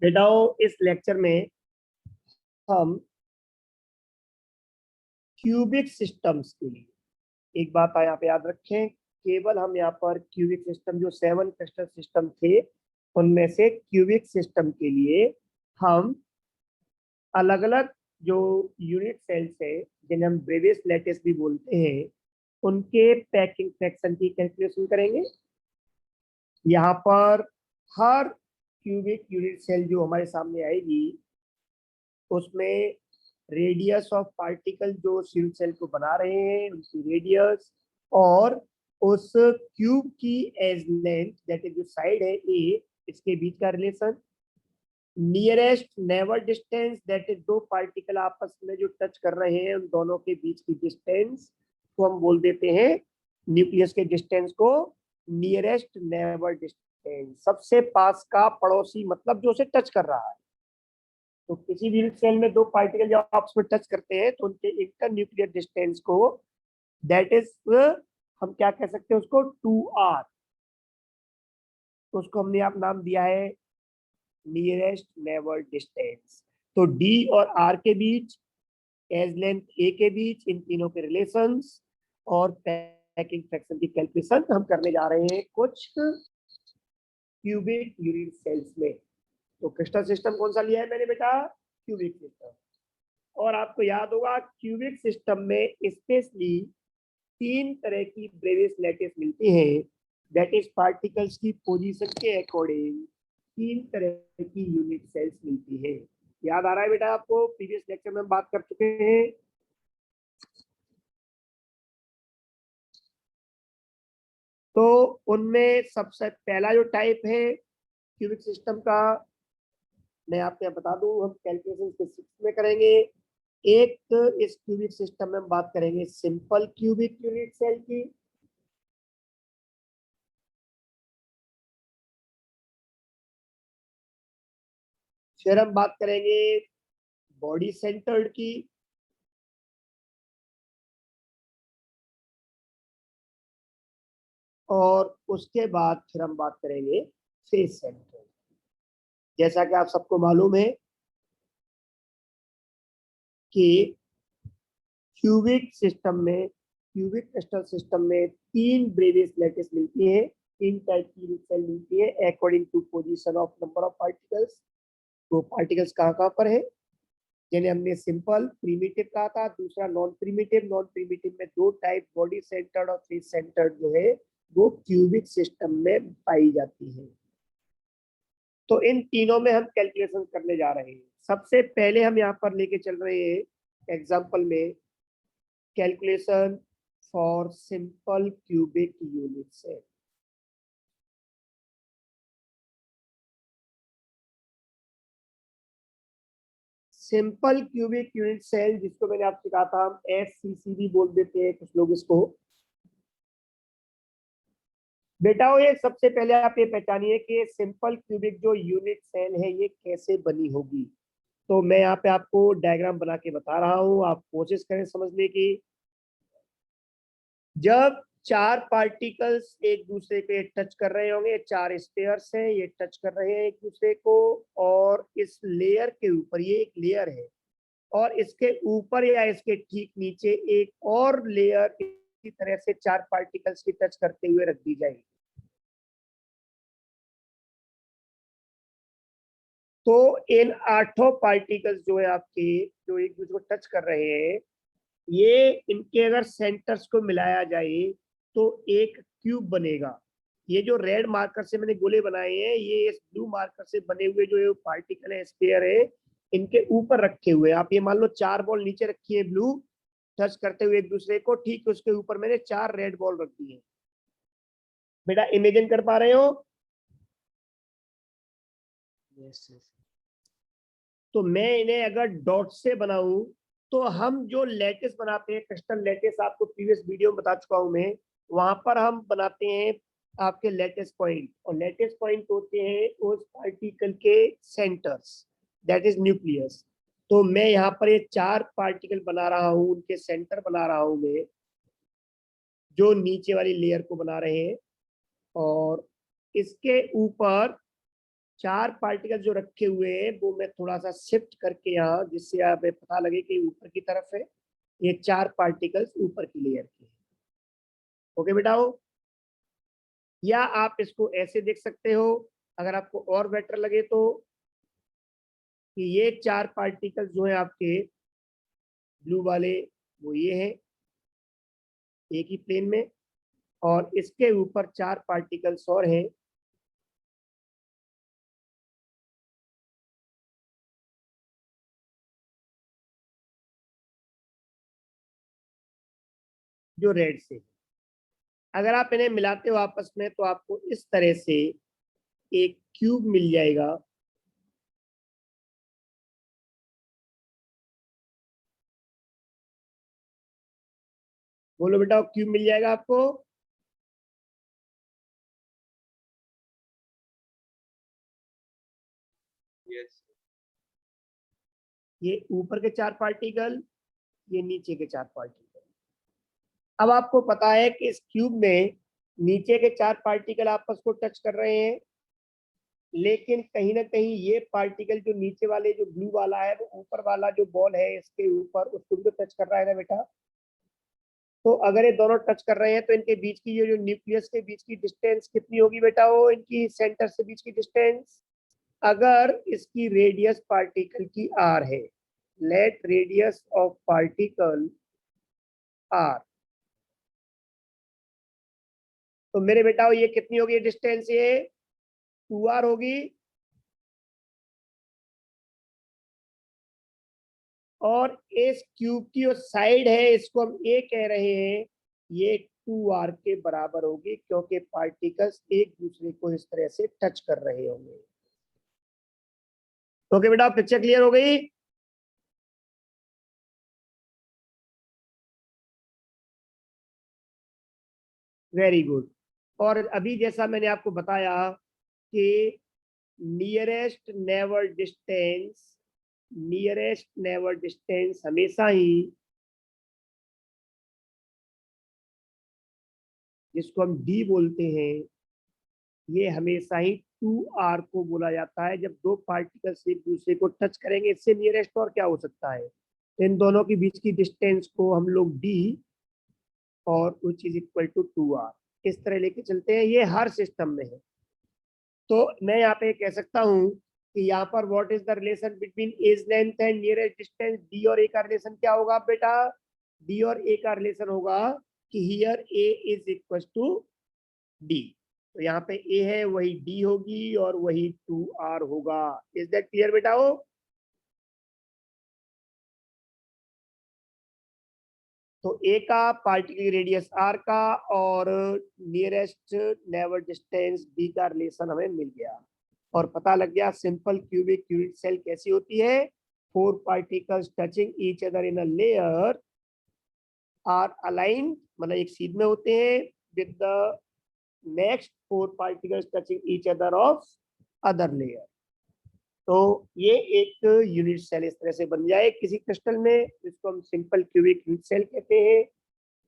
बेटाओ इस लेक्चर में हम क्यूबिक सिस्टम्स के लिए एक बात यहाँ पे याद रखें, केवल हम यहाँ पर क्यूबिक सिस्टम जो 7 क्लस्टर सिस्टम थे उनमें से क्यूबिक सिस्टम के लिए हम अलग अलग जो यूनिट सेल्स है जिन्हें हम ब्रेवियस लैटिस भी बोलते हैं उनके पैकिंग फ्रैक्शन की कैलकुलेशन करेंगे। यहाँ पर हर क्यूबिक यूनिट सेल जो हमारे सामने आएगी उसमें रेडियस ऑफ पार्टिकल जो यूनिट सेल को बना रहे हैं उनकी रेडियस और उस क्यूब की एज लेंथ दैट इज जो साइड है ए इसके बीच का relation, nearest never distance that is दो पार्टिकल आपस में जो टच कर रहे हैं उन दोनों के बीच की डिस्टेंस को हम बोल देते हैं न्यूक्लियस के डिस्टेंस को नियरेस्ट नेवर डिस्टेंस, सबसे पास का पड़ोसी मतलब जो उसे टच कर रहा है। तो किसी भी सेल में दो पार्टिकल जब आपस में टच करते हैं तो उनके इंटर न्यूक्लियर डिस्टेंस को दैट इज हम क्या कह सकते हैं उसको 2r, तो उसको हमने आप नाम दिया है नियरेस्ट नेबर डिस्टेंस। तो d और r के बीच, एज लेंथ a के बीच, इन तीनों के रिलेशंस और पैकिंग फ्रैक्शन की कैलकुलेशन हम करने जा रहे हैं कुछ क्यूबिक यूनिट सेल्स में। तो क्रिस्टल सिस्टम कौन सा लिया है मैंने बेटा? Cubic system. और आपको याद होगा क्यूबिक सिस्टम में स्पेशली 3 तरह की ब्रेवियस लैटिस मिलती हैं दैट इज पार्टिकल्स की पोजीशन के अकॉर्डिंग 3 तरह की यूनिट सेल्स मिलती है। याद आ रहा है बेटा आपको? प्रीवियस लेक्चर में हम बात कर चुके हैं। तो उनमें सबसे पहला जो टाइप है क्यूबिक सिस्टम का मैं आपको यहाँ बता दूं, हम कैलकुलेशन के 6 में करेंगे। एक इस क्यूबिक सिस्टम में हम बात करेंगे सिंपल क्यूबिक यूनिट सेल की, फिर हम बात करेंगे बॉडी सेंटर्ड की, और उसके बाद फिर हम बात करेंगे फेस सेंटर्ड। जैसा कि आप सबको मालूम है कि क्यूबिक सिस्टम में, क्यूबिक क्रिस्टल सिस्टम में 3 ब्रेवियस लैटिस मिलती है, 3 टाइप की यूनिट सेल मिलती है according to position of number of particles. तो पार्टिकल्स कहाँ कहाँ पर है, जिन्हें हमने सिंपल प्रीमिटिव कहा था, दूसरा नॉन प्रीमिटिव। नॉन प्रीमिटिव में 2 टाइप बॉडी सेंटर्ड और फेस सेंटर्ड जो है वो क्यूबिक सिस्टम में पाई जाती है। तो इन तीनों में हम कैलकुलेशन करने जा रहे हैं। सबसे पहले हम यहाँ पर लेके चल रहे हैं एग्जांपल में calculation for simple cubic unit cell. Simple cubic unit cell जिसको मैंने आपसे कहा था हम एससीसी भी बोल देते हैं कुछ लोग इसको। बेटा ये सबसे पहले आप ये पहचानिए कि सिंपल क्यूबिक जो यूनिट सेल है ये कैसे बनी होगी। तो मैं यहाँ पे आपको डायग्राम बना के बता रहा हूँ, आप कोशिश करें समझने की। जब 4 पार्टिकल्स एक दूसरे पे टच कर रहे होंगे, 4 स्पेयर्स हैं, ये टच कर रहे हैं एक दूसरे को, और इस लेयर के ऊपर, ये एक लेयर है, और इसके ऊपर या इसके ठीक नीचे एक और लेयर इसी तरह से 4 पार्टिकल्स की टच करते हुए रख दी जाएगी। तो इन 8 पार्टिकल्स जो है आपके, जो एक दूसरे को टच कर रहे हैं, ये इनके अगर सेंटर्स को मिलाया जाए तो एक क्यूब बनेगा। ये जो रेड मार्कर से मैंने गोले बनाए हैं ये इस ब्लू मार्कर से बने हुए जो पार्टिकल है, स्पेयर है, इनके ऊपर रखे हुए। आप ये मान लो 4 बॉल नीचे रखी है ब्लू, टच करते हुए एक दूसरे को, ठीक उसके ऊपर मैंने 4 रेड बॉल रख दी है। बेटा इमेजिन कर पा रहे हो? yes, yes. तो मैं इन्हें अगर डॉट से बनाऊं तो हम जो लेटिस बनाते हैं क्रिस्टल लेटिस, आपको प्रीवियस वीडियो में बता चुका हूं मैं, वहां पर हम बनाते हैं आपके लेटिस पॉइंट, और लेटिस पॉइंट होते हैं उस पार्टिकल के सेंटर्स दैट इज न्यूक्लियस। तो मैं यहाँ पर ये 4 पार्टिकल बना रहा हूँ, उनके सेंटर बना रहा हूँ मैं, जो नीचे वाली लेयर को बना रहे हैं, और इसके ऊपर चार पार्टिकल जो रखे हुए हैं वो मैं थोड़ा सा शिफ्ट करके यहाँ, जिससे आप पता लगे कि ऊपर की तरफ है, ये चार पार्टिकल्स ऊपर की लेयर के हैं। ओके बेटाओ, या आप इसको ऐसे देख सकते हो अगर आपको और बेटर लगे तो, कि ये चार पार्टिकल्स जो है आपके ब्लू वाले वो ये है एक ही प्लेन में, और इसके ऊपर चार पार्टिकल्स और हैं जो रेड से। अगर आप इन्हें मिलाते हो आपस में तो आपको इस तरह से एक क्यूब मिल जाएगा। बोलो बेटा, क्यूब मिल जाएगा आपको। यस। ये ऊपर के चार पार्टिकल, ये नीचे के चार पार्टिकल। अब आपको पता है कि इस क्यूब में नीचे के चार पार्टिकल आपस को टच कर रहे हैं, लेकिन कहीं ना कहीं ये पार्टिकल जो नीचे वाले जो ब्लू वाला है वो ऊपर वाला जो बॉल है इसके ऊपर उसको भी तो टच कर रहा है ना बेटा। तो अगर ये दोनों टच कर रहे हैं तो इनके बीच की ये जो न्यूक्लियस के बीच की डिस्टेंस कितनी होगी बेटा, वो इनकी सेंटर से बीच की डिस्टेंस। अगर इसकी रेडियस पार्टिकल की आर है, let radius of particle R, तो मेरे बेटा ये कितनी होगी डिस्टेंस, ये 2r होगी। और इस क्यूब की जो साइड है इसको हम ए कह रहे हैं, ये 2r के बराबर होगी, क्योंकि पार्टिकल्स एक दूसरे को इस तरह से टच कर रहे होंगे। ओके बेटा, पिक्चर क्लियर हो गई। Very good. और अभी जैसा मैंने आपको बताया कि नियरेस्ट नेवर डिस्टेंस हमेशा ही, जिसको हम डी बोलते हैं, ये हमेशा ही 2r को बोला जाता है। जब दो पार्टिकल्स एक दूसरे को टच करेंगे, इससे नियरेस्ट और क्या हो सकता है, इन दोनों के बीच की डिस्टेंस को हम लोग डी और which is equal to 2r इस तरह लेके चलते हैं। ये हर सिस्टम में है। तो मैं यहाँ पे कह सकता हूँ कि यहाँ पर what is the relation between edge length and nearest distance, D और ए का रिलेशन क्या होगा बेटा, डी और ए का रिलेशन होगा कि here A is equal to D. तो यहाँ पे ए है वही डी होगी और वही 2r होगा। इज दैट क्लियर बेटा? हो तो ए का पार्टिकल रेडियस आर का और नियरेस्ट नेवर डिस्टेंस डी का रिलेशन हमें मिल गया, और पता लग गया सिंपल क्यूबिक यूनिट सेल कैसी होती है। Four particles touching each other in a layer are aligned, मतलब एक सीध में होते हैं, with the next four particles touching each other of other layer. तो ये एक यूनिट सेल इस तरह से बन जाए किसी क्रिस्टल में, जिसको हम सिंपल क्यूबिक यूनिट सेल कहते हैं।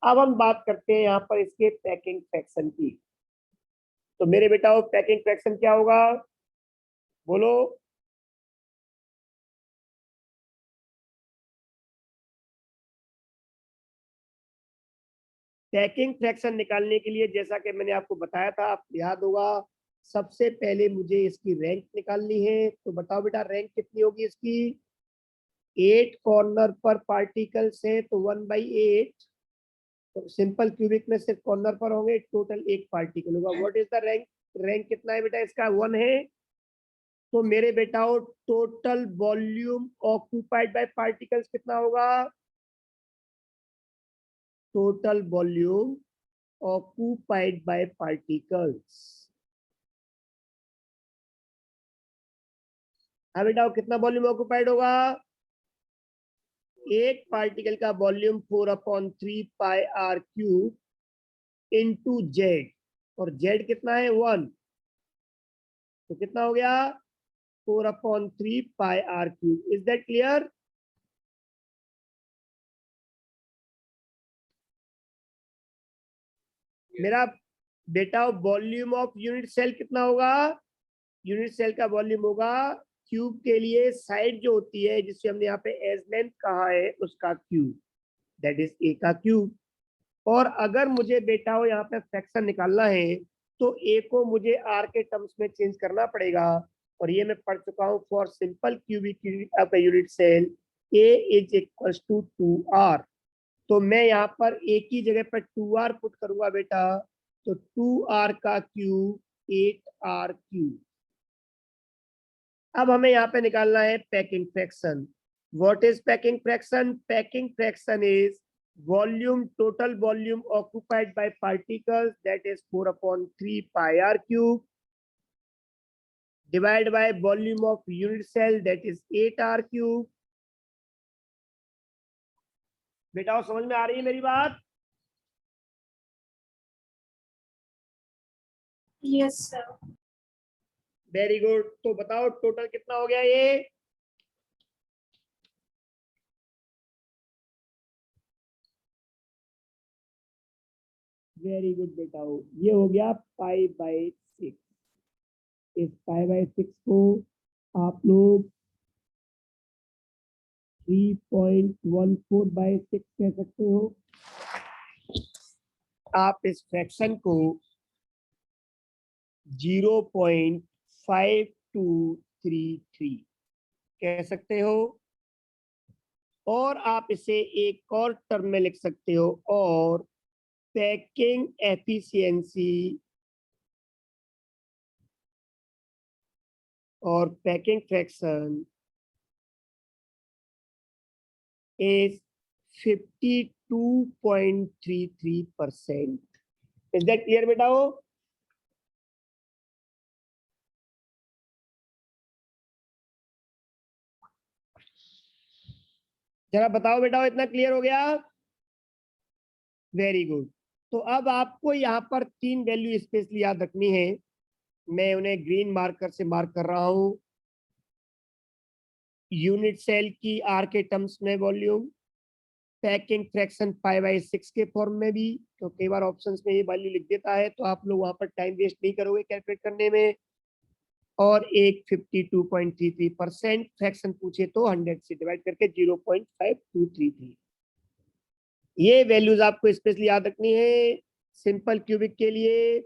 अब हम बात करते हैं यहाँ पर इसके पैकिंग फ्रैक्शन की। तो मेरे बेटा वो पैकिंग फ्रैक्शन क्या होगा, बोलो। पैकिंग फ्रैक्शन निकालने के लिए जैसा कि मैंने आपको बताया था, आप याद होगा, सबसे पहले मुझे इसकी रैंक निकालनी है। तो बताओ बेटा रैंक कितनी होगी इसकी, 8 कॉर्नर पर पार्टिकल्स है तो 1/8। तो सिंपल क्यूबिक में सिर्फ कॉर्नर पर होंगे, टोटल एक पार्टिकल होगा। What is the rank, rank कितना है बेटा इसका, 1 है। तो मेरे बेटाओ total volume occupied by particles कितना होगा, total volume occupied by particles. हाँ बेटा, कितना वॉल्यूम ऑक्यूपाइड होगा, एक पार्टिकल का volume 4/3 pi r³ into Z, और जेड कितना है 1, तो कितना हो गया 4/3 pi r³। Is that clear? मेरा बेटा वॉल्यूम ऑफ यूनिट सेल कितना होगा, यूनिट सेल का वॉल्यूम होगा क्यूब के लिए साइड जो होती है जिससे हमने यहाँ पे एज लेंथ कहा है उसका क्यूब, दैट इज ए का क्यूब। और अगर मुझे बेटा हो यहाँ पे फ्रैक्शन निकालना है तो ए को मुझे आर के टर्म्स में चेंज करना पड़ेगा, और ये मैं पढ़ चुका हूँ। For simple cubic of a unit cell a is equals to 2r। तो मैं यहाँ पर ए की जगह पर 2r पुट करूंगा बेटा, तो 2r का क्यूब 8r क्यूब। अब हमें यहाँ पे निकालना है packing fraction. What is packing fraction? Packing fraction is volume, total volume occupied by particles, that is 4/3 pi r cube, divided by volume of unit cell, that is 8r cube। बेटा समझ में आ रही है मेरी बात? Yes sir. Very good. तो बताओ total कितना हो गया ये? वेरी गुड बेटा, ये हो गया π/6। इस π/6 को आप लोग 3.14/6 कह सकते हो। आप इस फ्रैक्शन को 0.5233 कह सकते हो, और आप इसे एक और टर्म में लिख सकते हो, और पैकिंग एफिशिएंसी और packing fraction is 52.33%। Is that clear बेटा? जरा बताओ बेटा, इतना क्लियर हो गया? Very good. तो अब आपको यहाँ पर 3 वैल्यू स्पेशली याद रखनी है। मैं उन्हें ग्रीन मार्कर से मार्क कर रहा हूं। यूनिट सेल की आर के टर्म्स में वॉल्यूम, पैकिंग फ्रैक्शन π/6 के फॉर्म में भी, तो कई बार ऑप्शंस में ये वैल्यू लिख देता है, तो आप लोग वहां पर टाइम वेस्ट नहीं करोगे कैलकुलेट करने में। और एक 52.33% फ्रैक्शन पूछे तो 100 से डिवाइड करके 0.5233। ये वैल्यूज आपको स्पेशली याद रखनी है। सिंपल क्यूबिक के लिए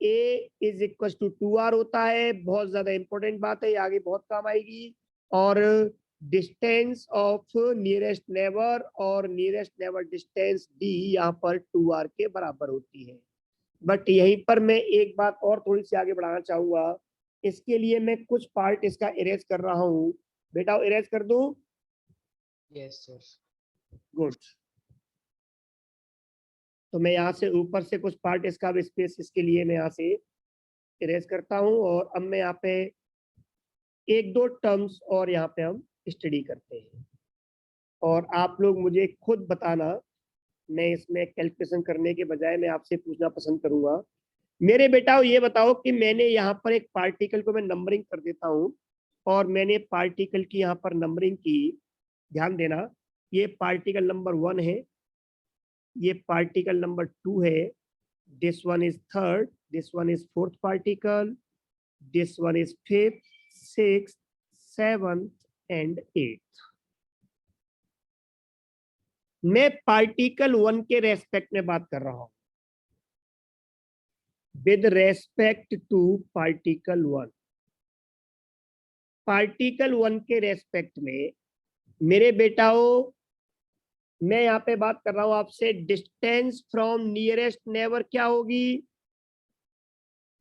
a is equal to 2r होता है, बहुत ज्यादा इंपॉर्टेंट बात है, ये आगे बहुत काम आएगी। और डिस्टेंस ऑफ नियरेस्ट नेबर और नियरेस्ट नेबर डिस्टेंस d यहाँ पर 2r के बराबर होती है। बट यहीं पर मैं एक बात और थोड़ी सी आगे बढ़ाना चाहूंगा। इसके लिए मैं कुछ पार्ट इसका इरेज कर रहा हूँ। बेटा इरेज कर दूं? Yes sir. गुड। तो मैं यहाँ से ऊपर से कुछ पार्ट इसका स्पेस इसके लिए मैं यहाँ से इरेज करता हूँ, और अब मैं यहाँ पे 1-2 टर्म्स और यहाँ पे हम स्टडी करते हैं, और आप लोग मुझे खुद बताना। मैं इसमें कैलकुलेशन करने के बजाय मैं आपसे पूछना पसंद करूंगा। मेरे बेटा ये बताओ कि मैंने यहाँ पर एक पार्टिकल को मैं नंबरिंग कर देता हूँ, और मैंने पार्टिकल की यहाँ पर नंबरिंग की। ध्यान देना, ये पार्टिकल नंबर 1 है, ये पार्टिकल नंबर 2 है, this one is 3rd, this one is 4th particle, this one is 5th, 6th, 7th and 8th। मैं पार्टिकल 1 के रेस्पेक्ट में बात कर रहा हूं, with respect to particle 1। Particle 1 के रेस्पेक्ट में मेरे बेटाओं, मैं यहाँ पे बात कर रहा हूं आपसे डिस्टेंस फ्रॉम नियरेस्ट नेबर क्या होगी,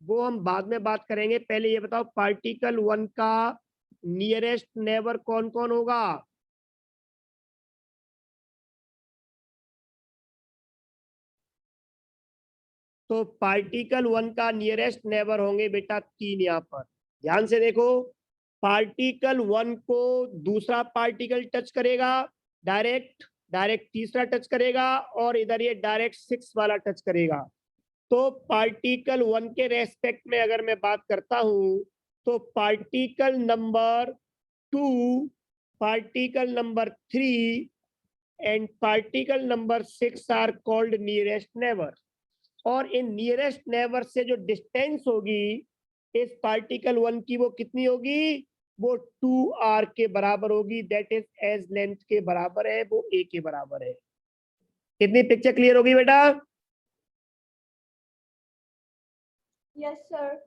वो हम बाद में बात करेंगे। पहले ये बताओ पार्टिकल 1 का नियरेस्ट नेबर कौन कौन होगा? तो पार्टिकल 1 का नियरेस्ट नेबर होंगे बेटा 3। यहाँ पर ध्यान से देखो, पार्टिकल 1 को दूसरा पार्टिकल टच करेगा डायरेक्ट, तीसरा टच करेगा, और इधर ये डायरेक्ट 6 वाला टच करेगा। तो पार्टिकल 1 के रेस्पेक्ट में अगर मैं बात करता हूं, तो particle number 2, particle number 3 and particle number 6 are called nearest neighbour. और इन नियरेस्ट नेबर से जो डिस्टेंस होगी इस पार्टिकल 1 की वो कितनी होगी, वो 2r के बराबर होगी, दैट इज एज लेंथ के बराबर है, वो a के बराबर है। कितनी पिक्चर क्लियर होगी बेटा? Yes sir.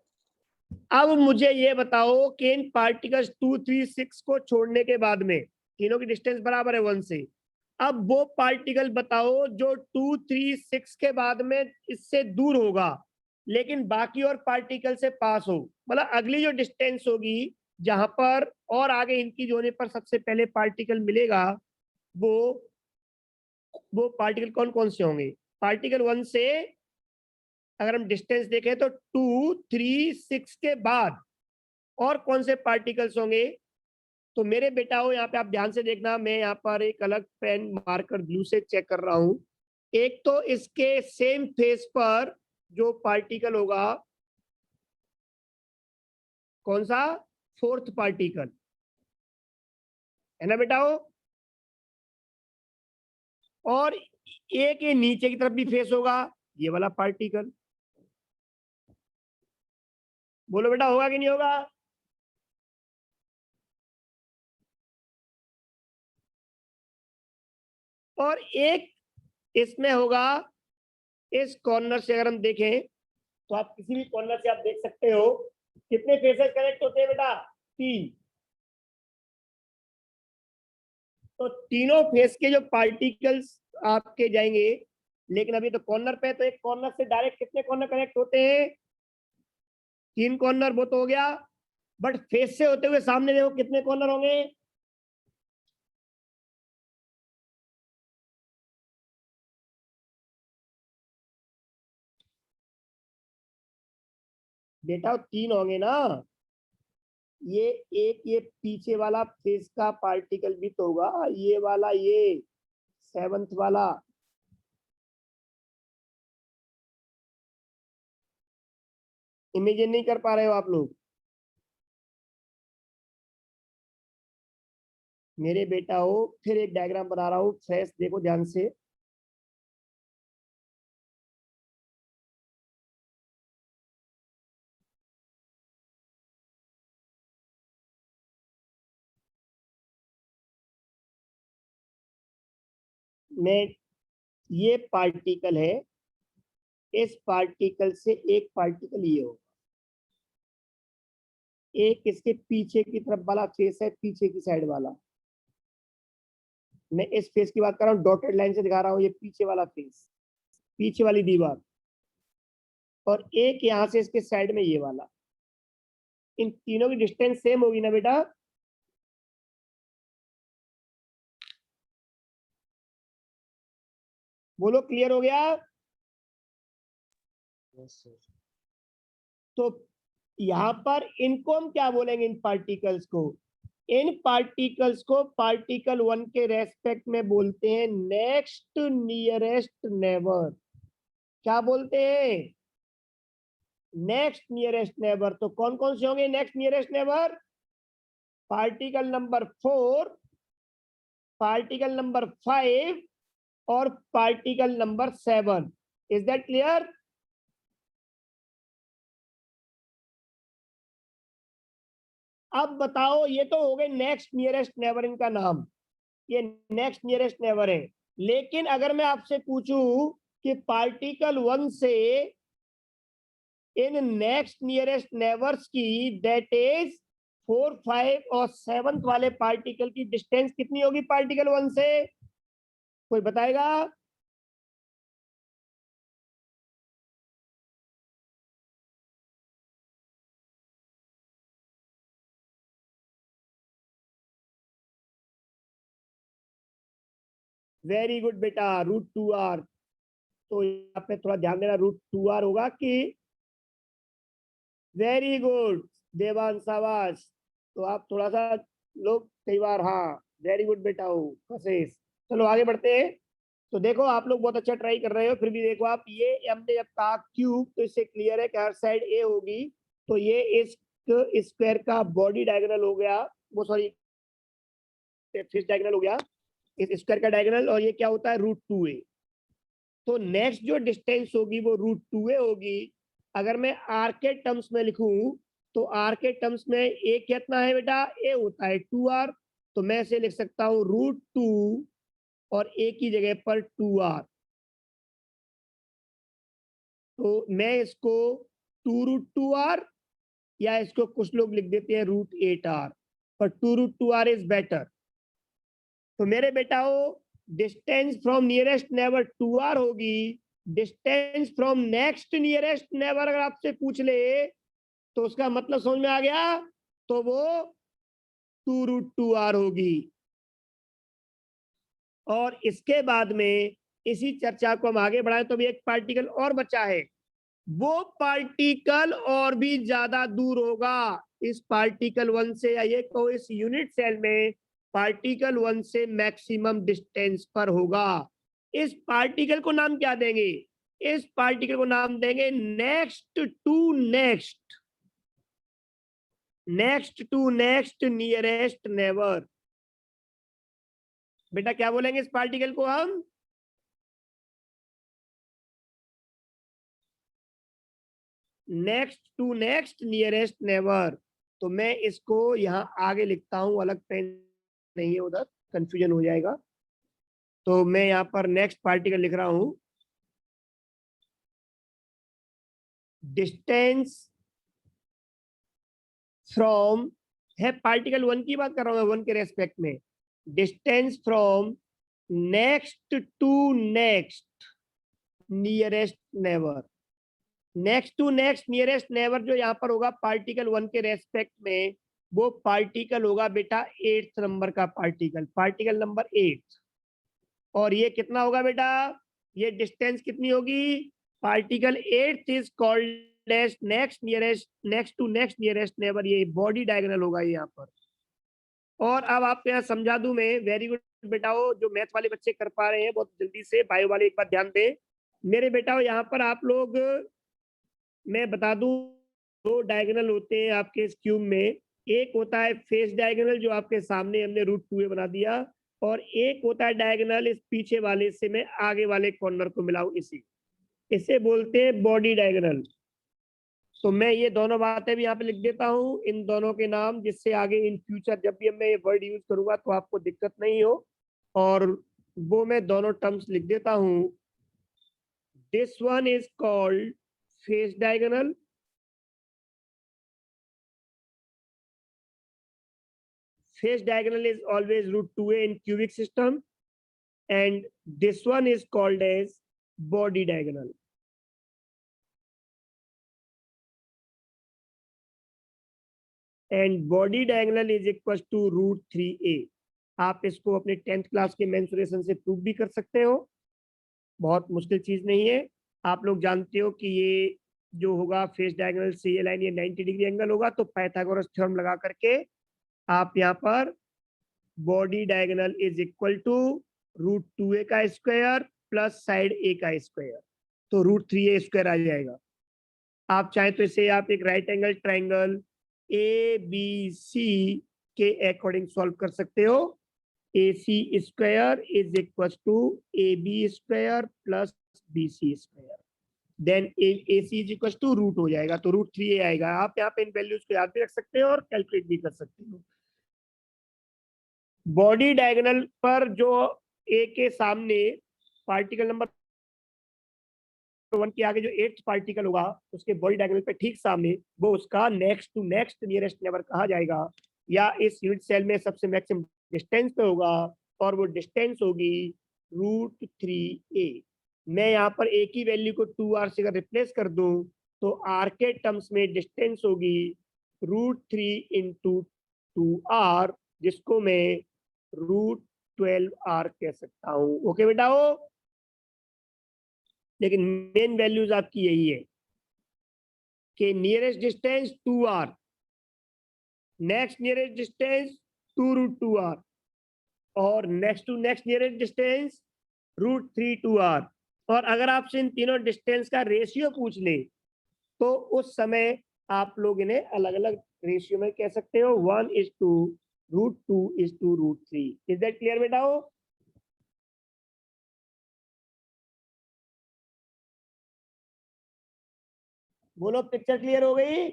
अब मुझे ये बताओ कि इन पार्टिकल्स 2, 3, 6 को छोड़ने के बाद में तीनों की डिस्टेंस बराबर है 1 से। अब वो पार्टिकल बताओ जो 2, 3, 6 के बाद में इससे दूर होगा लेकिन बाकी और पार्टिकल से पास हो, मतलब अगली जो डिस्टेंस होगी जहां पर और आगे इनकी जोने पर सबसे पहले पार्टिकल मिलेगा, वो पार्टिकल कौन कौन से होंगे? पार्टिकल 1 से अगर हम डिस्टेंस देखें तो 2, 3, 6 के बाद और कौन से पार्टिकल्स होंगे? तो मेरे बेटा हो यहाँ पे आप ध्यान से देखना, मैं यहाँ पर एक अलग पेन मार्कर ब्लू से चेक कर रहा हूं। एक तो इसके सेम फेस पर जो पार्टिकल होगा, कौन सा? 4th पार्टिकल है ना बेटा हो। और एक ये नीचे की तरफ भी फेस होगा, ये वाला पार्टिकल। बोलो बेटा होगा कि नहीं होगा? और एक इसमें होगा, इस कॉर्नर से अगर हम देखें तो आप किसी भी कॉर्नर से आप देख सकते हो कितने फेसेस कनेक्ट होते हैं बेटा? 3। तो तीनों फेस के जो पार्टिकल्स आपके जाएंगे, लेकिन अभी तो कॉर्नर पे, तो एक कॉर्नर से डायरेक्ट कितने कॉर्नर कनेक्ट होते हैं? 3 कॉर्नर, वो तो हो गया। बट फेस से होते हुए सामने देखो कितने कॉर्नर होंगे? बेटा 3 होंगे ना। ये एक, ये पीछे वाला फेस का पार्टिकल भी तो होगा, ये वाला, ये 7th वाला। इमेजिन नहीं कर पा रहे हो आप लोग? मेरे बेटा हो, फिर एक डायग्राम बना रहा हूं, फ्रेश देखो ध्यान से। मैं, ये पार्टिकल है, इस पार्टिकल से एक पार्टिकल ये होगा, एक इसके पीछे की तरफ वाला फेस है, पीछे की साइड वाला। मैं इस फेस की बात कर रहा हूँ, डॉटेड लाइन से दिखा रहा हूँ, ये पीछे वाला फेस, पीछे वाली दीवार। और एक यहां से इसके साइड में ये वाला। इन तीनों की डिस्टेंस सेम होगी ना बेटा? बोलो क्लियर हो गया? Yes, sir. तो यहां पर इनको हम क्या बोलेंगे? इन पार्टिकल्स को, इन पार्टिकल्स को पार्टिकल 1 के रेस्पेक्ट में बोलते हैं नेक्स्ट नियरेस्ट नेबर। क्या बोलते हैं? Next nearest neighbour. तो कौन कौन से होंगे next nearest neighbour? Particle number 4, particle number 5 और particle number 7। Is that clear? अब बताओ, ये तो हो गए नेक्स्ट नियरेस्ट नेबर, इनका नाम, ये नेक्स्ट नियरेस्ट नेबर है। लेकिन अगर मैं आपसे पूछूं कि पार्टिकल 1 से इन नेक्स्ट नियरेस्ट नेबर्स की, दैट इज 4, 5 और 7th वाले पार्टिकल की डिस्टेंस कितनी होगी पार्टिकल 1 से? कोई बताएगा? वेरी गुड बेटा, √2r। तो यहाँ पे थोड़ा ध्यान देना, √2r होगा कि, वेरी गुड देवान, शाबाश। तो आप थोड़ा सा लोग कई बार, हाँ वेरी गुड बेटा हो, कशिश। चलो आगे बढ़ते हैं। तो देखो आप लोग बहुत अच्छा ट्राई कर रहे हो, फिर भी देखो आप, ये हमने जब कहा क्यूब तो इससे क्लियर है कि हर साइड ए होगी। तो ये इस स्क्वायर का बॉडी डायगोनल हो गया, वो सॉरी फेस डायगोनल हो गया, इस स्क्वायर का डायगोनल। और ये क्या होता है? √2a। तो नेक्स्ट जो डिस्टेंस होगी वो √2a होगी। अगर मैं आर के टर्म्स में लिखूं तो आर के टर्म्स में ए कितना है बेटा, ए होता है 2r, तो मैं इसे लिख सकता हूं √2 और ए की जगह पर 2r। तो मैं इसको 2√2r या इसको कुछ लोग लिख देते हैं √8r, पर 2√2r इज बेटर। तो मेरे बेटाओ distance from nearest neighbour 2r होगी, distance from next nearest neighbour अगर आपसे पूछ ले तो उसका मतलब समझ में आ गया, तो वो 2√2r होगी। और इसके बाद में इसी चर्चा को हम आगे बढ़ाएं तो भी एक पार्टिकल और बचा है, वो पार्टिकल और भी ज्यादा दूर होगा इस पार्टिकल 1 से, या ये कहो इस यूनिट सेल में पार्टिकल 1 से मैक्सिमम डिस्टेंस पर होगा। इस पार्टिकल को नाम क्या देंगे, इस पार्टिकल को नाम देंगे next to next, next to next nearest neighbour. बेटा क्या बोलेंगे इस पार्टिकल को हम, next to next nearest neighbour. तो मैं इसको यहां आगे लिखता हूं, अलग पेन नहीं है उधर कंफ्यूजन हो जाएगा। तो मैं यहां पर नेक्स्ट पार्टिकल लिख रहा हूं, डिस्टेंस फ्रॉम, है पार्टिकल 1 की बात कर रहा हूं 1 के रेस्पेक्ट में, distance from next to next nearest neighbour. Next to next nearest neighbour जो यहाँ पर होगा पार्टिकल 1 के रेस्पेक्ट में, वो पार्टिकल होगा बेटा 8th नंबर का पार्टिकल, पार्टिकल नंबर 8। और ये कितना होगा बेटा, ये डिस्टेंस कितनी होगी, particle 8th is called as next nearest, next to next nearest neighbour, ये बॉडी डायगोनल होगा ये यहाँ पर। और अब आपको यहाँ समझा दूं मैं, वेरी गुड बेटाओ, जो मैथ वाले बच्चे कर पा रहे हैं बहुत जल्दी से, बायो वाले एक बार ध्यान दें मेरे बेटाओ। यहाँ पर आप लोग, मैं बता दूं, दो डायगोनल होते हैं आपके इस क्यूब में, एक होता है फेस डायगोनल जो आपके सामने हमने √2a बना दिया, और एक होता है डायगोनल इस पीछे वाले से मैं आगे वाले कॉर्नर को मिलाऊं, इसे बोलते हैं बॉडी डायगोनल। तो मैं ये दोनों बातें भी यहाँ पे लिख देता हूँ, इन दोनों के नाम, जिससे आगे इन फ्यूचर जब भी मैं ये वर्ड यूज करूंगा तो आपको दिक्कत नहीं हो। और वो मैं दोनों टर्म्स लिख देता हूँ, this one is called face diagonal, face diagonal is always √2a in cubic system, and this one is called as body diagonal. And body diagonal is equals to √3a। आप इसको अपने 10th क्लास के mensuration से prove भी कर सकते हो, बहुत मुश्किल चीज नहीं है। आप लोग जानते हो कि ये जो होगा फेस डायगोनल से ये लाइन, ये 90 डिग्री एंगल होगा, तो पाइथागोरस थ्योरम लगा करके आप यहाँ पर body diagonal is equal to √2a का स्क्वायर प्लस साइड a का स्क्वायर, तो √3a स्क्वायर आ जाएगा। आप चाहे तो इसे आप एक राइट एंगल ट्राइंगल ABC के अकॉर्डिंग सॉल्व कर सकते हो। AC square is equal to AB square plus BC square, then AC is equal to root हो जाएगा, तो √3a आएगा। आप यहाँ पे इन वैल्यूज को याद भी रख सकते हो और कैलकुलेट भी कर सकते हो। बॉडी डायगोनल पर जो ए के सामने पार्टिकल नंबर 1 के आगे जो 8th पार्टिकल होगा उसके बॉडी डायगोनल पे ठीक सामने, वो उसका next to next nearest neighbour कहा जाएगा, या इस यूनिट सेल में सबसे मैक्सिमम डिस्टेंस पे होगा, और वो डिस्टेंस होगी √3a। मैं यहाँ पर a की वैल्यू को 2r से अगर रिप्लेस कर दूं तो r के टर्म्स में डिस्टेंस होगी √3 × 2r, जिसको मैं √12r कह सकता हूँ। ओके बेटाओ, लेकिन मेन वैल्यूज आपकी यही है कि nearest distance 2r, next nearest distance 2√2r, और next to next nearest distance √3 और अगर आपसे इन तीनों डिस्टेंस का रेशियो पूछ ले तो उस समय आप लोग इन्हें अलग अलग रेशियो में कह सकते हो, 1:√2:√3। इज दैट क्लियर बेटाओ? बोलो पिक्चर क्लियर हो गई?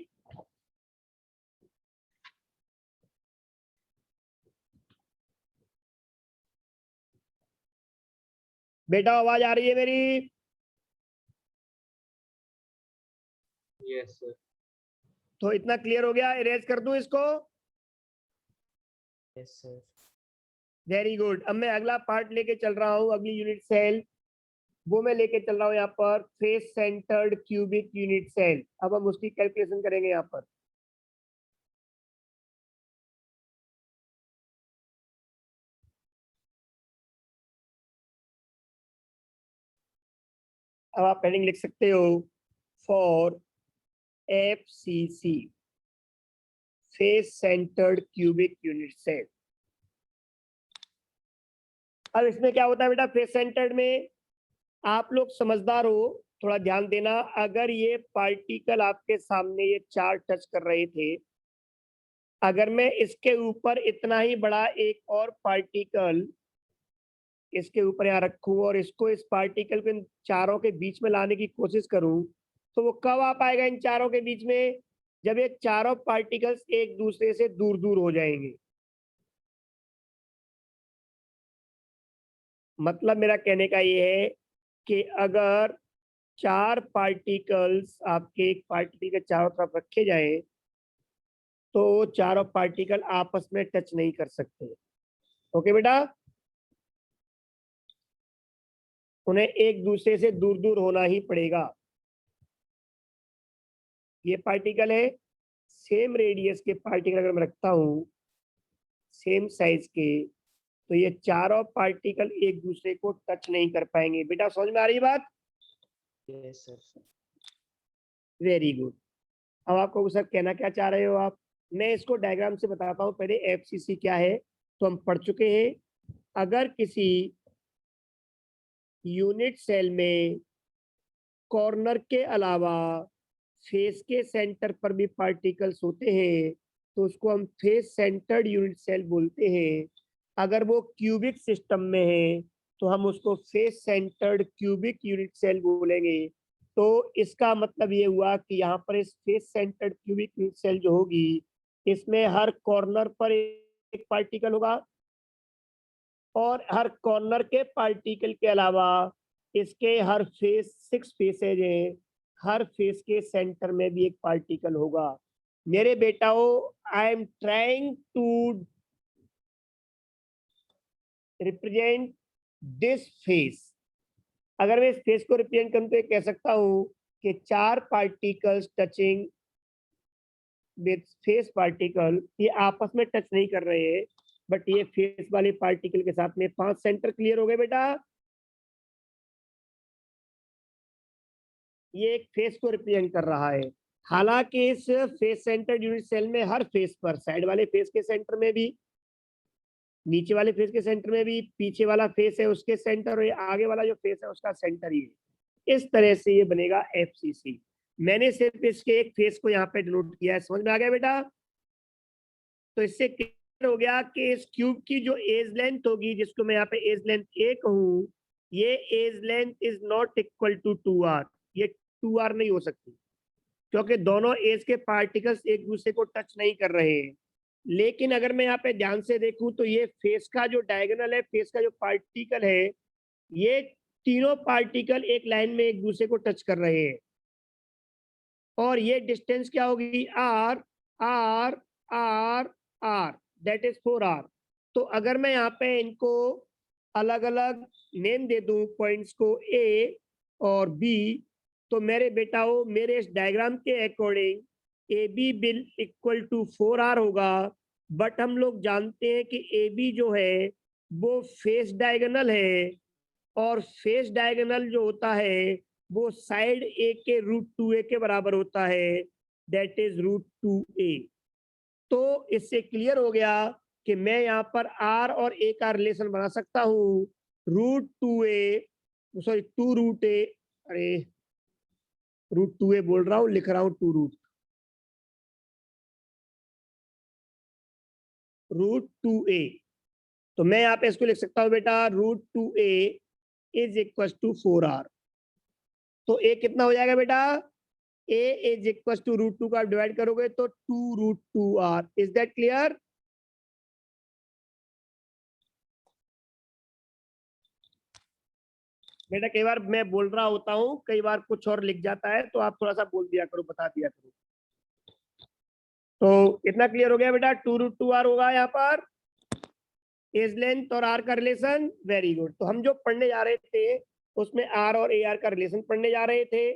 बेटा आवाज आ रही है मेरी? Yes, sir. तो इतना क्लियर हो गया, इरेज कर दूं इसको? Yes, sir. Very good. अब मैं अगला पार्ट लेके चल रहा हूँ, अगली यूनिट सेल वो मैं लेके चल रहा हूँ यहाँ पर, face centred cubic unit cell. अब हम उसकी कैलकुलेशन करेंगे यहाँ पर। अब आप हेडिंग लिख सकते हो for FCC, face centred cubic unit cell. अब इसमें क्या होता है बेटा, फेस सेंटर्ड में आप लोग समझदार हो, थोड़ा ध्यान देना। अगर ये पार्टिकल आपके सामने ये चार टच कर रहे थे, अगर मैं इसके ऊपर इतना ही बड़ा एक और पार्टिकल इसके ऊपर यहाँ रखूं और इसको इस पार्टिकल को इन चारों के बीच में लाने की कोशिश करूं, तो वो कब आ पाएगा इन चारों के बीच में? जब ये चारों पार्टिकल्स एक दूसरे से दूर दूर हो जाएंगे। मतलब मेरा कहने का ये है कि अगर चार पार्टिकल्स आपके एक पार्टिकल के चारों तरफ रखे जाए तो चारों पार्टिकल आपस में टच नहीं कर सकते। ओके बेटा, उन्हें एक दूसरे से दूर दूर होना ही पड़ेगा। ये पार्टिकल है, सेम रेडियस के पार्टिकल अगर मैं रखता हूं सेम साइज के, तो ये चारों पार्टिकल एक दूसरे को टच नहीं कर पाएंगे। बेटा समझ में आ रही बात? Yes, sir. Very good. अब आपको सर कहना क्या चाह रहे हो आप? मैं इसको डायग्राम से बताता हूँ पहले। FCC क्या है तो हम पढ़ चुके हैं। अगर किसी यूनिट सेल में कॉर्नर के अलावा फेस के सेंटर पर भी पार्टिकल्स होते हैं तो उसको हम फेस सेंटर्ड यूनिट सेल बोलते हैं। अगर वो क्यूबिक सिस्टम में है तो हम उसको face centred cubic unit cell बोलेंगे। तो इसका मतलब ये हुआ कि यहाँ पर इस face centred cubic unit cell जो होगी, इसमें हर कॉर्नर पर एक पार्टिकल होगा और हर कॉर्नर के पार्टिकल के अलावा इसके हर फेस 6 फेसेज है, हर फेस के सेंटर में भी एक पार्टिकल होगा। मेरे बेटाओ, I am trying to represent this face. अगर मैं इस फेस को रिप्रेजेंट करूं तो कह सकता हूं कि चार particles touching with face particle, ये आपस में टच नहीं कर रहे हैं, बट ये फेस वाले पार्टिकल के साथ में 5 सेंटर क्लियर हो गए बेटा। ये एक फेस को रिप्रेजेंट कर रहा है। हालांकि इस फेस सेंटर यूनिट सेल में हर फेस पर, साइड वाले फेस के सेंटर में भी, नीचे वाले फेस के सेंटर में भी, पीछे वाला फेस है उसके सेंटर और आगे वाला जो फेस है उसका सेंटर ही है। इस तरह से ये बनेगा FCC। मैंने सिर्फ इसके एक फेस को यहाँ पे डिनोट किया है। समझ में आ गया बेटा? तो इससे क्लियर हो गया कि इस क्यूब की जो एज लेंथ होगी, जिसको मैं यहाँ पे एज लेंथ A कहूँ, ये edge length is not equal to 2R। ये 2R नहीं हो सकती क्योंकि दोनों एज के पार्टिकल्स एक दूसरे को टच नहीं कर रहे हैं। लेकिन अगर मैं यहाँ पे ध्यान से देखूं तो ये फेस का जो डायगोनल है, फेस का जो पार्टिकल है, ये तीनों पार्टिकल एक लाइन में एक दूसरे को टच कर रहे हैं और ये डिस्टेंस क्या होगी? R R R R, that is 4R। तो अगर मैं यहाँ पे इनको अलग अलग नेम दे दूं, पॉइंट्स को A और B, तो मेरे बेटाओ मेरे इस डायग्राम के according AB will equal to 4R होगा। बट हम लोग जानते हैं कि AB जो है वो फेस डायगोनल है और फेस डायगोनल जो होता है वो साइड A के √2A के बराबर होता है, दैट इज √2A। तो इससे क्लियर हो गया कि मैं यहाँ पर R और A का रिलेशन बना सकता हूँ। √2A, सॉरी 2√A, अरे √2A बोल रहा हूँ, लिख रहा हूँ 2√2A। तो मैं यहाँ पे इसको लिख सकता हूँ बेटा, √2A is equal to 4R। तो A कितना हो जाएगा बेटा? A इज इक्वल टू √2 का डिवाइड करोगे तो 2√2R। Is that clear? बेटा कई बार मैं बोल रहा होता हूँ, कई बार कुछ और लिख जाता है, तो आप थोड़ा सा बोल दिया करो, बता दिया करो। तो इतना क्लियर हो गया बेटा, 2√2r होगा यहाँ पर एज लेंथ और आर का रिलेशन। Very good. तो हम जो पढ़ने जा रहे थे उसमें आर और ए आर का रिलेशन पढ़ने जा रहे थे।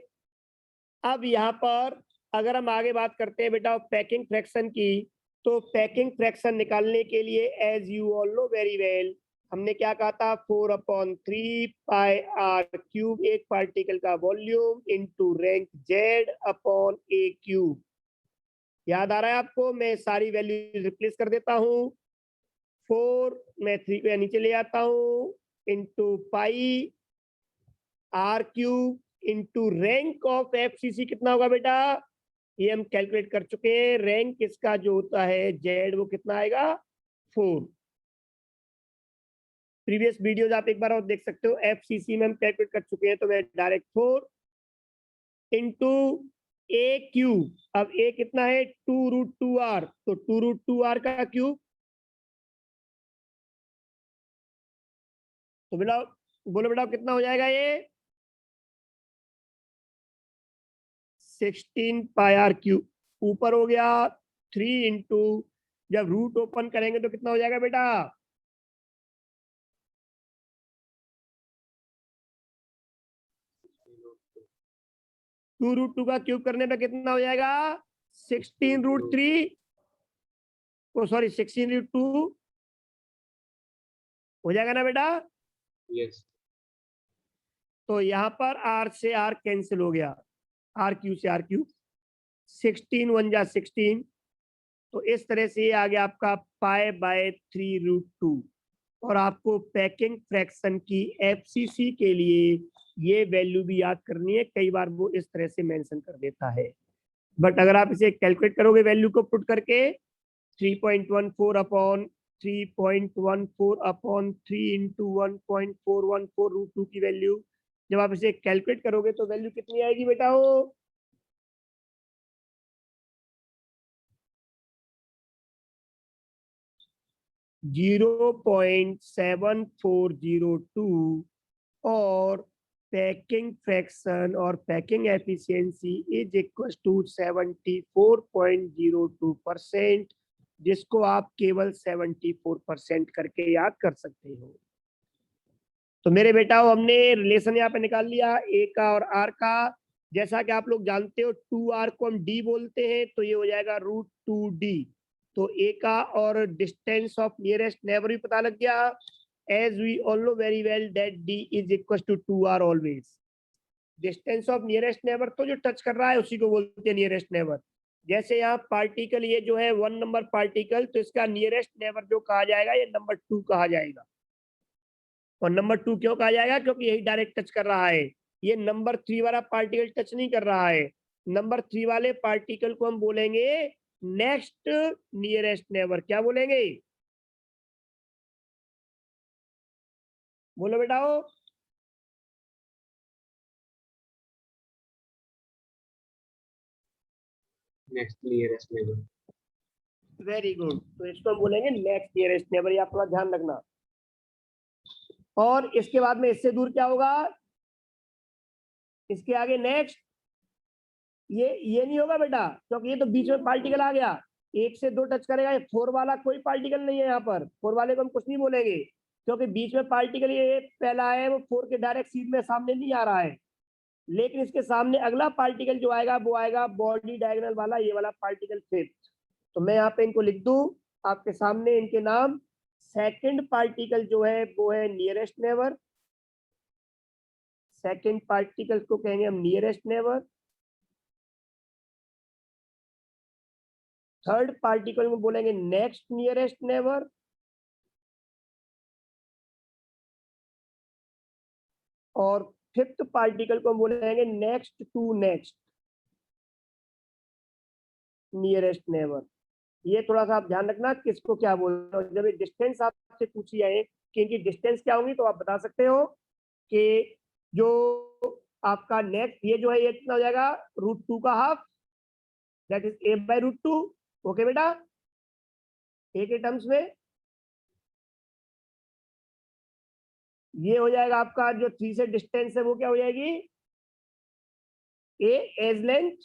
अब यहाँ पर अगर हम आगे बात करते हैं बेटा पैकिंग फ्रैक्शन की, तो पैकिंग फ्रैक्शन निकालने के लिए as you all know very well, हमने क्या कहा था, 4/3 पाई आर क्यूब एक पार्टिकल का volume into rank Z upon A cube. याद आ रहा है आपको? मैं सारी वैल्यू रिप्लेस कर देता हूँ। 4 मैं 3 को नीचे ले आता हूँ into pi are cube into rank of FCC कितना होगा बेटा, ये हम कैलकुलेट कर चुके हैं। रैंक इसका जो होता है जेड वो कितना आएगा, 4। प्रीवियस वीडियोज आप एक बार और देख सकते हो, एफसीसी में हम कैलकुलेट कर चुके हैं, तो मैं डायरेक्ट 4 इंटू ए क्यूब। अब ए कितना है, 2√2r, तो 2√2r का क्यूब। तो बेटा बोलो बेटा कितना हो जाएगा ये, 16 पाई आर क्यूब। ऊपर हो गया 3 इंटू, जब रूट ओपन करेंगे तो कितना हो जाएगा बेटा, 2√2 का क्यूब करने पे कितना हो जाएगा, 16√3, ओ सॉरी 16√2 हो जाएगा ना बेटा। यस। तो यहाँ पर आर से आर कैंसिल हो गया, आर क्यू से आर क्यू, 16 1 जा 16। तो इस तरह से ये आ गया आपका π/3√2। और आपको पैकिंग फ्रैक्शन की एफसीसी के लिए ये वैल्यू भी याद करनी है, कई बार वो इस तरह से मेंशन कर देता है। बट अगर आप इसे कैलकुलेट करोगे वैल्यू को पुट करके, 3.14/3 इंटू 1.414√2 की वैल्यू, जब आप इसे कैलकुलेट करोगे तो वैल्यू कितनी आएगी बेटा, वो 0.7402। और पैकिंग फ्रैक्शन और packing efficiency is equal to 74.02%, जिसको आप केवल 74% करके याद कर सकते हो। तो मेरे बेटा हमने रिलेशन यहाँ पे निकाल लिया ए का और आर का। जैसा कि आप लोग जानते हो 2r को हम d बोलते हैं, तो ये हो जाएगा √2d। तो ए का और डिस्टेंस ऑफ नियरेस्ट नेबर भी पता लग गया, as we all know very well that d is equal to 2r always. Distance of nearest neighbour तो जो टच कर रहा है उसी को बोलते हैं नियरेस्ट नेबर। जैसे यहाँ पार्टिकल ये जो है 1 नंबर पार्टिकल, तो इसका नियरेस्ट नेबर जो कहा जाएगा ये नंबर 2 कहा जाएगा। और नंबर 2 क्यों कहा जाएगा, क्योंकि यही डायरेक्ट टच कर रहा है, ये नंबर 3 वाला पार्टिकल टच नहीं कर रहा है। नंबर 3 वाले पार्टिकल को हम बोलेंगे नेक्स्ट नियरेस्ट नेबर। क्या बोलेंगे, बोलो बेटाओ। Next nearest neighbour. Very good. तो इसको हम बोलेंगे नेक्स्ट नियरेस्ट नेबर, ये आप थोड़ा ध्यान रखना। और इसके बाद में इससे दूर क्या होगा, इसके आगे नेक्स्ट, ये नहीं होगा बेटा, क्योंकि ये तो बीच में पार्टिकल आ गया, 1 से 2 टच करेगा। ये 4 वाला कोई पार्टिकल नहीं है, यहाँ पर 4 वाले को हम कुछ नहीं बोलेंगे, क्योंकि बीच में पार्टिकल ये पहला है, वो 4 के डायरेक्ट सीध में सामने नहीं आ रहा है। लेकिन इसके सामने अगला पार्टिकल जो आएगा वो आएगा बॉडी डायगोनल वाला, ये वाला पार्टिकल 5th। तो मैं यहाँ पे इनको लिख दूं आपके सामने, इनके नाम। सेकंड पार्टिकल जो है वो है नियरेस्ट नेबर, सेकंड पार्टिकल को कहेंगे हम नियरेस्ट नेबर। थर्ड पार्टिकल में बोलेंगे नेक्स्ट नियरेस्ट नेबर। और फिफ्थ पार्टिकल को बोलेंगे next to next nearest neighbour. ये थोड़ा सा आप ध्यान रखना किसको क्या बोलना है। जब ये डिस्टेंस आपसे पूछी जाए कि इनकी डिस्टेंस क्या होगी, तो आप बता सकते हो कि जो आपका नेक्स्ट ये जो है ये कितना हो जाएगा, √2 का half, that is a/√2। Okay बेटा, ए के टर्म्स में। ये हो जाएगा आपका जो 3 से डिस्टेंस है वो क्या हो जाएगी, ए एज लेंथ,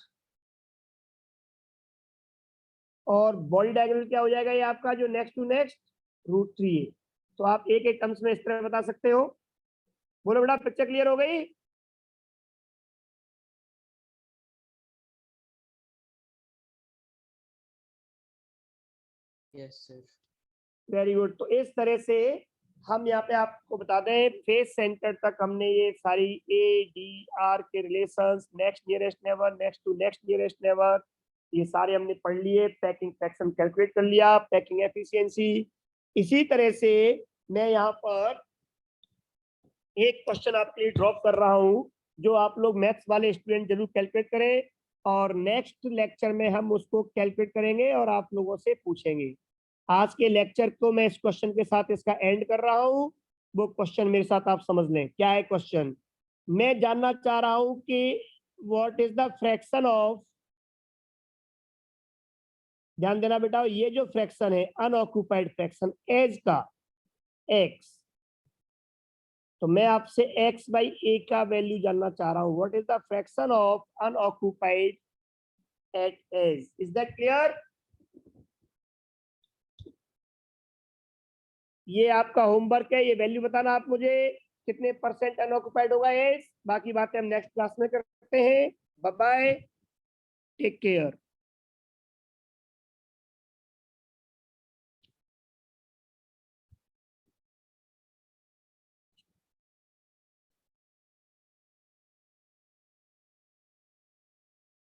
और बॉडी डायगोनल क्या हो जाएगा, ये आपका जो नेक्स्ट टू नेक्स्ट √3 है। तो आप एक एक टर्म्स में इस तरह बता सकते हो। बोलो बेटा, पिक्चर क्लियर हो गई? Yes sir. Very good. तो इस तरह से हम यहाँ पे आपको बता दें, फेस सेंटर तक हमने ये सारी ए डी आर के relations, next nearest neighbour, next to next nearest neighbour, ये सारे हमने पढ़ लिए। पैकिंग फ्रैक्शन कैलकुलेट कर लिया, पैकिंग एफिशिएंसी। इसी तरह से मैं यहाँ पर एक क्वेश्चन आपके लिए ड्रॉप कर रहा हूँ, जो आप लोग मैथ्स वाले स्टूडेंट जरूर कैलकुलेट करें, और नेक्स्ट लेक्चर में हम उसको कैलकुलेट करेंगे और आप लोगों से पूछेंगे। आज के लेक्चर को मैं इस क्वेश्चन के साथ इसका एंड कर रहा हूँ। वो क्वेश्चन मेरे साथ आप समझ लें। क्या है क्वेश्चन? मैं जानना चाह रहा हूँ कि what is the fraction of, ध्यान देना बेटा, ये जो फ्रैक्शन है अनऑक्यूपाइड फ्रैक्शन एज का एक्स, तो मैं आपसे एक्स बाई ए का वैल्यू जानना चाह रहा हूँ। What is the fraction of unoccupied at edge? Is that clear? ये आपका होमवर्क है, ये वैल्यू बताना आप मुझे, कितने परसेंट अनऑक्यूपाइड होगा एज। बाकी बातें हम नेक्स्ट क्लास में करते हैं। Bye bye, take care.